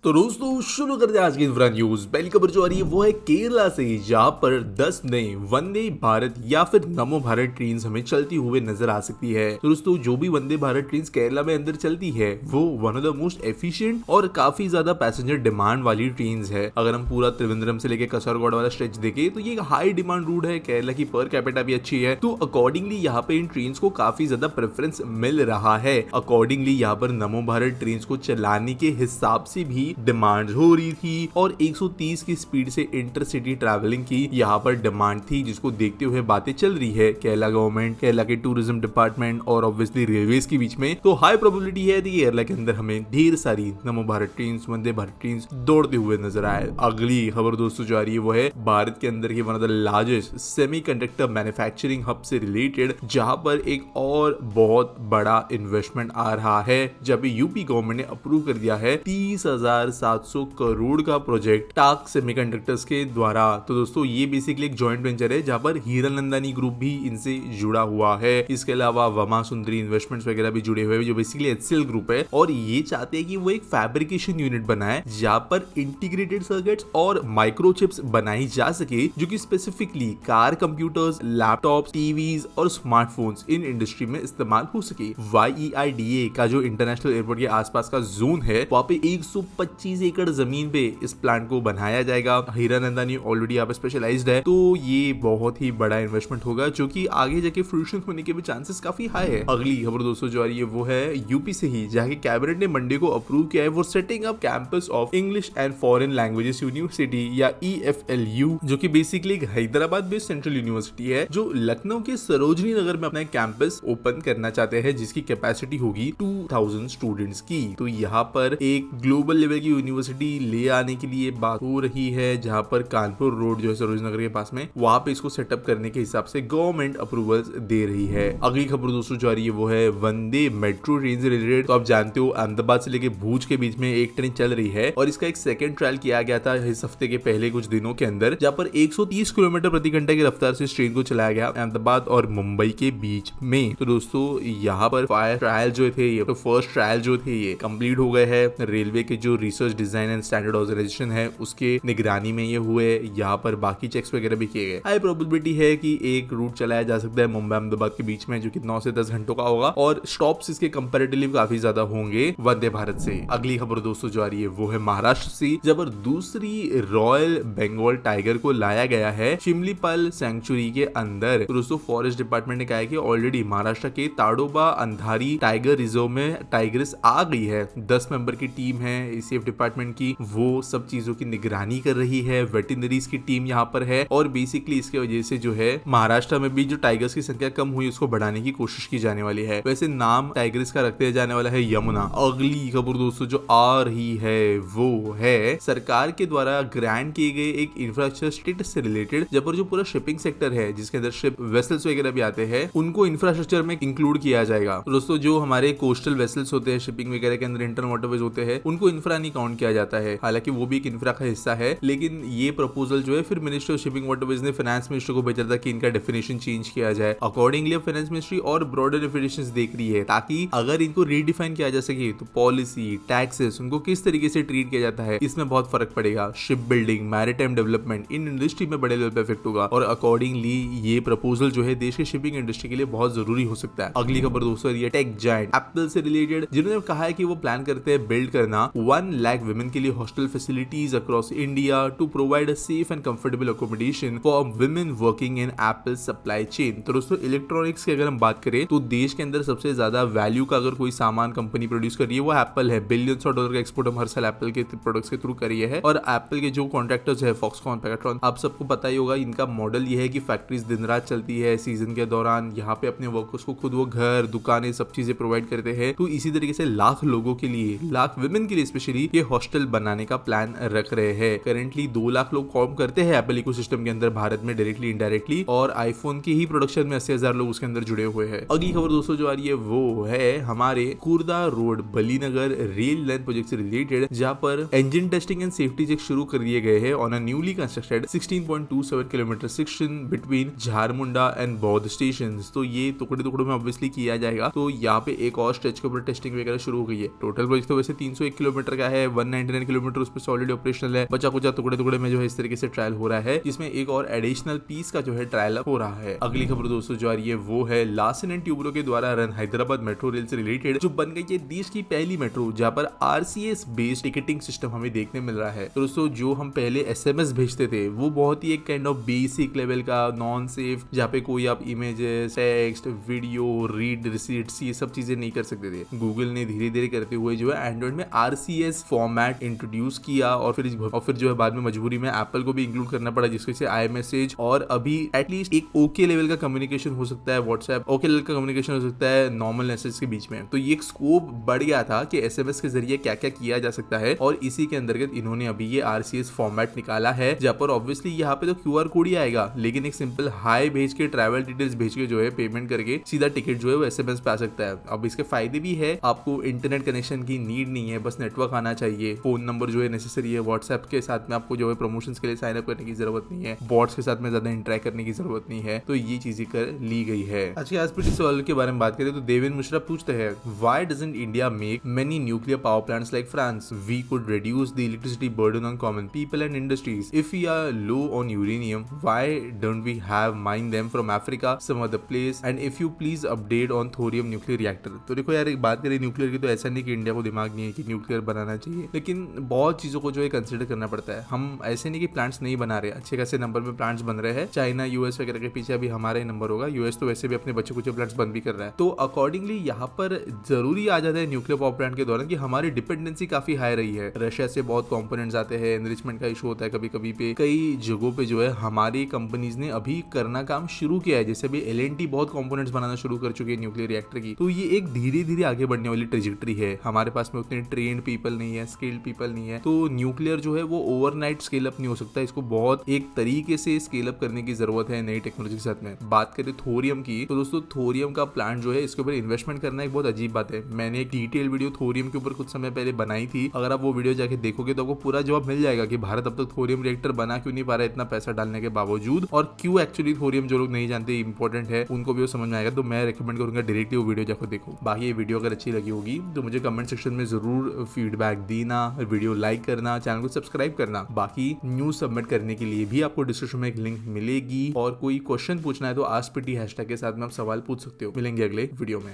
तो दोस्तों शुरू करते हैं आज की इंफ्रा न्यूज। पहली खबर जो आ रही है वो है केरला से, जहां पर 10 नए वंदे भारत या फिर नमो भारत ट्रेन हमें चलती हुए नजर आ सकती है। तो दोस्तों जो भी वंदे भारत ट्रेन केरला में अंदर चलती है वो one of the most efficient और काफी ज्यादा पैसेंजर डिमांड वाली ट्रेन है। अगर हम पूरा त्रिवेंद्रम से लेकर कसरगोड वाला स्ट्रेच देखें तो ये एक हाई डिमांड रूट है। केरला की पर कैपिटा भी अच्छी है, तो अकॉर्डिंगली यहाँ पे इन ट्रेन को काफी ज्यादा प्रेफरेंस मिल रहा है। अकॉर्डिंगली यहाँ पर नमो भारत ट्रेन को चलाने के हिसाब से भी डिमांड हो रही थी और 130 की स्पीड से इंटरसिटी ट्रैवलिंग की यहाँ पर डिमांड थी, जिसको देखते हुए बातें चल रही है केरला गवर्नमेंट, केरला के टूरिज्म डिपार्टमेंट और ऑब्वियसली रेलवेज के बीच में। तो हाई प्रोबेबिलिटी है कि केरला के अंदर हमें ढेर सारी नमो भारत ट्रेन, वंदे भारत ट्रेन दौड़ते हुए नजर आए। अगली खबर दोस्तों जो आ रही है वो है भारत के अंदर की one of the largest semiconductor manufacturing hub से रिलेटेड, जहां पर एक और बहुत बड़ा इन्वेस्टमेंट आ रहा है। जब यूपी गवर्नमेंट ने अप्रूव कर दिया है 30,700 करोड़ का प्रोजेक्ट टाक सेमीकंडक्टर्स के द्वारा। तो दोस्तों ये बेसिकली एक जॉइंट वेंचर है जहां पर हीरानंदानी ग्रुप भी इनसे जुड़ा हुआ है। इसके अलावा वमा सुंदरी इन्वेस्टमेंट्स वगैरह भी जुड़े हुए हैं, जो बेसिकली एचसीएल ग्रुप है। और ये चाहते हैं कि वो एक फैब्रिकेशन यूनिट बनाए जहां पर इंटीग्रेटेड सर्किट्स और माइक्रोचिप्स बनाई जा सके, जो कि specifically car, computers, laptops, TVs और स्मार्टफोन्स इन इंडस्ट्री में इस्तेमाल हो सके। YEIDA का जो इंटरनेशनल एयरपोर्ट के आसपास का जोन है वहाँ पे 125 एकड़ जमीन पे इस प्लांट को बनाया जाएगा। हीरानंदानी ऑलरेडी यहाँ पे स्पेशलाइज्ड है, तो ये बहुत ही बड़ा इन्वेस्टमेंट होगा जो कि आगे जाके फ्रूशन होने के भी चांसेस काफी हाई है। अगली खबर दोस्तों जो आ रही है वो है यूपी से ही, जहाँ की कैबिनेट ने मंडे को अप्रूव किया है for setting up campus of English and foreign languages university या EFLU, जो कि बेसिकली एक हैदराबाद बेस्ड सेंट्रल यूनिवर्सिटी है जो लखनऊ के सरोजनी नगर में अपना कैंपस ओपन करना चाहते हैं, जिसकी कैपेसिटी होगी 2000 स्टूडेंट्स की। तो यहाँ पर एक ग्लोबल लेवल की यूनिवर्सिटी ले आने के लिए बात हो रही है, जहाँ पर कानपुर रोड जो है सरोजनी नगर के पास में, वहाँ पे इसको सेटअप करने के हिसाब से गवर्नमेंट अप्रूवल्स दे रही है। अगली खबर दोस्तों जो आ रही है वो है वंदे मेट्रो ट्रेन से रिलेटेड। तो आप जानते हो अहमदाबाद से लेके भूज के बीच में एक ट्रेन चल रही है और इसका एक सेकंड ट्रायल किया गया था इस हफ्ते के पहले कुछ दिनों के अंदर, जहाँ पर 130 किलोमीटर प्रति घंटे की रफ्तार से इस ट्रेन को चलाया गया अहमदाबाद और मुंबई के बीच में। तो दोस्तों यहाँ पर फायर ट्रायल जो थे, ये तो फर्स्ट ट्रायल जो थे ये कंप्लीट हो गए हैं। रेलवे के जो research design and standard organisation है उसके निगरानी में ये हुए। यहाँ पर बाकी चेक्स वगैरह भी किए गए। हाई प्रोबेबिलिटी है कि एक रूट चलाया जा सकता है मुंबई अहमदाबाद के बीच में, जो कि 9 से 10 घंटों का होगा और स्टॉप्स इसके कंपैरेटिवली काफी ज्यादा होंगे वंदे भारत से। अगली खबर दोस्तों जो आ रही है वो है महाराष्ट्र से, जब दूसरी रॉयल बंगाल टाइगर को लाया गया है शिमलीपाल सैंक्चुरी के अंदर। तो दोस्तों फॉरेस्ट डिपार्टमेंट ने कहा है कि ऑलरेडी महाराष्ट्र के ताडोबा अंधारी टाइगर रिजर्व में टाइगर्स आ गई है। 10 मेंबर की टीम है सेफ डिपार्टमेंट की, वो सब चीजों की निगरानी कर रही है। वेटरनरीज की टीम यहाँ पर है और बेसिकली इसके वजह से जो है महाराष्ट्र में भी जो टाइगर्स की संख्या कम हुई उसको बढ़ाने की कोशिश की जाने वाली है। वैसे नाम टाइगर्स का रखते जाने वाला है यमुना। अगली खबर दोस्तों जो आ रही है वो है सरकार के द्वारा ग्रांट किए गए एक इंफ्रास्ट्रक्चर स्टेटस से रिलेटेड, जब पर जो पूरा शिपिंग सेक्टर है जिसके अंदर शिप वेसल्स वगैरह भी आते हैं उनको इंफ्रास्ट्रक्चर में इंक्लूड किया जाएगा। तो दोस्तों जो हमारे कोस्टल वेसल्स होते हैं शिपिंग वगैरह के अंदर, इंटर वाटरवेज होते हैं, उनको इंफ्रा नहीं काउंट किया जाता है। हालांकि वो भी एक इंफ्रा का हिस्सा है, लेकिन ये प्रपोजल जो है फिर मिनिस्ट्री ऑफ शिपिंग वाटरवेज ने फाइनेंस मिनिस्टर को भेजा था कि इनका डेफिनेशन चेंज किया जाए। अकॉर्डिंगली फाइनेंस मिनिस्ट्री और ब्रॉडर डेफिनेशंस देख रही है ताकि अगर इनको रीडिफाइन किया जा सके तो पॉलिसी, टैक्सेस, उनको किस तरीके से ट्रीट किया जाता है इसमें बहुत फर्क पड़ेगा। Ship building, maritime development in industry में बड़े लेवल पे इफेक्ट होगा और अकॉर्डिंगली ये प्रपोजल जो है देश के शिपिंग इंडस्ट्री के लिए बहुत जरूरी हो सकता है। अगली खबर दोस्तों ये टेक जायंट एप्पल से रिलेटेड, जिन्होंने कहा है कि वो प्लान करते हैं बिल्ड करना 1 लाख वुमेन के लिए hostel facilities across India to provide a safe and comfortable accommodation for women working in Apple supply chain. तो दोस्तों इलेक्ट्रॉनिक्स की अगर हम बात करें तो देश के अंदर सबसे ज्यादा वैल्यू का अगर कोई सामान कंपनी प्रोड्यूस कर रही है वो एप्पल है। बिलियंस ऑफ डॉलर का एक्सपोर्ट हम हर साल एप्पल के प्रोडक्ट्स के थ्रू करिए है और एप्पल के जो कॉन्ट्रैक्टर्स है फॉक्सकॉन, पैकेट्रॉन, आप सबको पता ही होगा इनका मॉडल ये है कि फैक्ट्रीज दिन रात चलती है सीजन के दौरान। यहाँ पे अपने वर्कर्स को खुद वो घर, दुकानें, सब चीजें प्रोवाइड करते हैं। तो इसी तरीके से लाख लोगों के लिए, लाख वुमेन के लिए स्पेशली ये हॉस्टल बनाने का प्लान रख रहे हैं। करेंटली 2 लाख लोग काम करते हैं एप्पल इकोसिस्टम के अंदर भारत में डायरेक्टली इनडायरेक्टली, और आईफोन की ही प्रोडक्शन में 80,000 लोग उसके अंदर जुड़े हुए हैं। अगली खबर दोस्तों जो आ रही है वो है हमारे Khurda road Balangir rail line project से रिलेटेड, जहाँ पर engine testing and safety check शुरू कर दिए गए हैं on a newly constructed 16.27 kilometre section between Jharmunda and Boudh station. तो ये टुकड़े टुकड़ों में ऑब्वियसली किया जाएगा। तो यहाँ पे एक और स्ट्रेच के ऊपर टेस्टिंग वगैरह शुरू हो गई है। टोटल प्रोजेक्ट तो वैसे 301 किलोमीटर का है, है। 199 किलोमीटर उस पर ऑलरेडी ऑपरेशनल है, बचा कुचा टुकड़े टुकड़े में जो है इस तरीके से ट्रायल हो रहा है, जिसमें एक और एडिशनल पीस का जो है ट्रायल हो रहा है। अगली खबर दोस्तों जो आ रही है वो है लार्सन एंड ट्यूब्रो के द्वारा रन हैदराबाद मेट्रो रेल से रिलेटेड, जो बन गई है देश की पहली मेट्रो जहां पर RCS बेस्ड टिकटिंग सिस्टम हमें देखने मिल रहा है। तो दोस्तों जो हम पहले SMS भेजते थे वो बहुत ही एक काइंड ऑफ बेसिक लेवल का नॉन सेफ, जहाँ पे कोई आप images, text, video, read receipts ये सब चीजें नहीं कर सकते थे। गूगल ने धीरे धीरे करते हुए जो है एंड्रॉइड में RCS फॉर्मेट इंट्रोड्यूस किया और फिर जो है बाद में मजबूरी में एप्पल को भी इंक्लूड करना पड़ा, जिसकी वजह से iMessage और अभी एटलीस्ट एक ओके लेवल का कम्युनिकेशन हो सकता है, व्हाट्सएप ओके लेवल का कम्युनिकेशन हो सकता है नॉर्मल मैसेज के बीच में। तो ये एक स्कोप बढ़ गया था कि SMS के जरिए क्या क्या किया जा सकता है, और इसी के अंतर्गत इन्होंने अभी ये RCS फॉर्मेट निकाला है, जहाँ पर ऑब्वियसली यहाँ पे तो QR कोड ही आएगा, लेकिन एक सिंपल हाई भेज के, ट्रैवल डिटेल्स भेज के जो है पेमेंट करके सीधा टिकट जो है वो SMS पे आ सकता है। अब इसके फायदे भी है, आपको इंटरनेट कनेक्शन की नीड नहीं है, बस नेटवर्क आना चाहिए, फोन नंबर जो है नेसेसरी है, व्हाट्सएप के साथ में आपको जो है प्रमोशंस के लिए साइन अप करने की जरूरत नहीं है, बॉट्स के साथ में ज्यादा इंटरेक्ट करने की जरूरत नहीं है, तो ये चीजें कर ली गई है। आज के आज सवाल के बारे में बात करें तो देवेंद्र मिश्रा पूछते हैं, why doesn't India make many nuclear power plants like France? We could reduce the electricity burden on common people and industries. If we are low on uranium, why don't we have mined them from Africa, some other place? And if you please update on thorium nuclear reactor. तो देखो यार, एक बात करें nuclear की तो ऐसा नहीं कि इंडिया को दिमाग नहीं है कि न्यूक्लियर बनाना चाहिए, लेकिन बहुत चीजों को जो है कंसिडर करना पड़ता है। हम ऐसे नहीं कि प्लांट्स नहीं बना रहे, अच्छे खासे नंबर में प्लांट्स बन रहे हैं। चाइना, US वगैरह के पीछे अभी हमारा ही नंबर होगा। US तो वैसे भी अपने बच्चे कुछ प्लांट्स बंद भी कर रहा है। तो अकॉर्डिंगली यहाँ पर जरूरी आ जाता है न्यूक्लियर पावर प्लांट के दौरान कि हमारी डिपेंडेंसी काफी हाई रही है। रशिया से बहुत कंपोनेंट्स आते हैं, एनरिचमेंट का इशू होता है कभी कभी पे, कई जगहों पे जो है हमारी कंपनीज ने अभी करना काम शुरू किया है। जैसे अभी L&T बहुत कंपोनेंट्स बनाना शुरू कर चुके हैं न्यूक्लियर रिएक्टर की। तो ये एक धीरे धीरे आगे बढ़ने वाली ट्रेजेक्टरी है। हमारे पास में उतने ट्रेन्ड पीपल नहीं है, स्किल्ड पीपल नहीं है, तो न्यूक्लियर जो है वो ओवरनाइट स्केल अप नहीं हो सकता। इसको बहुत एक तरीके से स्केल अप करने की जरूरत है नई टेक्नोलॉजी के साथ में। बात करें थोरियम की, तो दोस्तों थोरियम का प्लांट जो है इसके ऊपर इन्वेस्टमेंट करना एक बहुत अजीब बात है। मैंने एक डिटेल वीडियो थोरियम के ऊपर कुछ समय पहले बनाई थी, अगर आप वो वीडियो जाके देखोगे तो आपको पूरा जवाब मिल जाएगा कि भारत अब तक थोरियम रिएक्टर बना क्यों नहीं पा रहा है इतना पैसा डालने के बावजूद, और क्यों एक्चुअली थोरियम जो लोग नहीं जानते इंपॉर्टेंट है उनको भी वो समझ में आएगा। तो मैं रिकमेंड करूंगा डायरेक्टली वो वीडियो जाकर देखो। बाकी ये वीडियो अगर अच्छी लगी होगी तो मुझे कमेंट सेक्शन में जरूर फीडबैक देना, वीडियो लाइक करना, चैनल को सब्सक्राइब करना। बाकी न्यूज सबमिट करने के लिए भी आपको डिस्क्रिप्शन में एक लिंक मिलेगी, और कोई क्वेश्चन पूछना है तो आस्क पीटी हैशटैग के साथ में आप सवाल पूछ सकते हो। मिलेंगे अगले वीडियो में।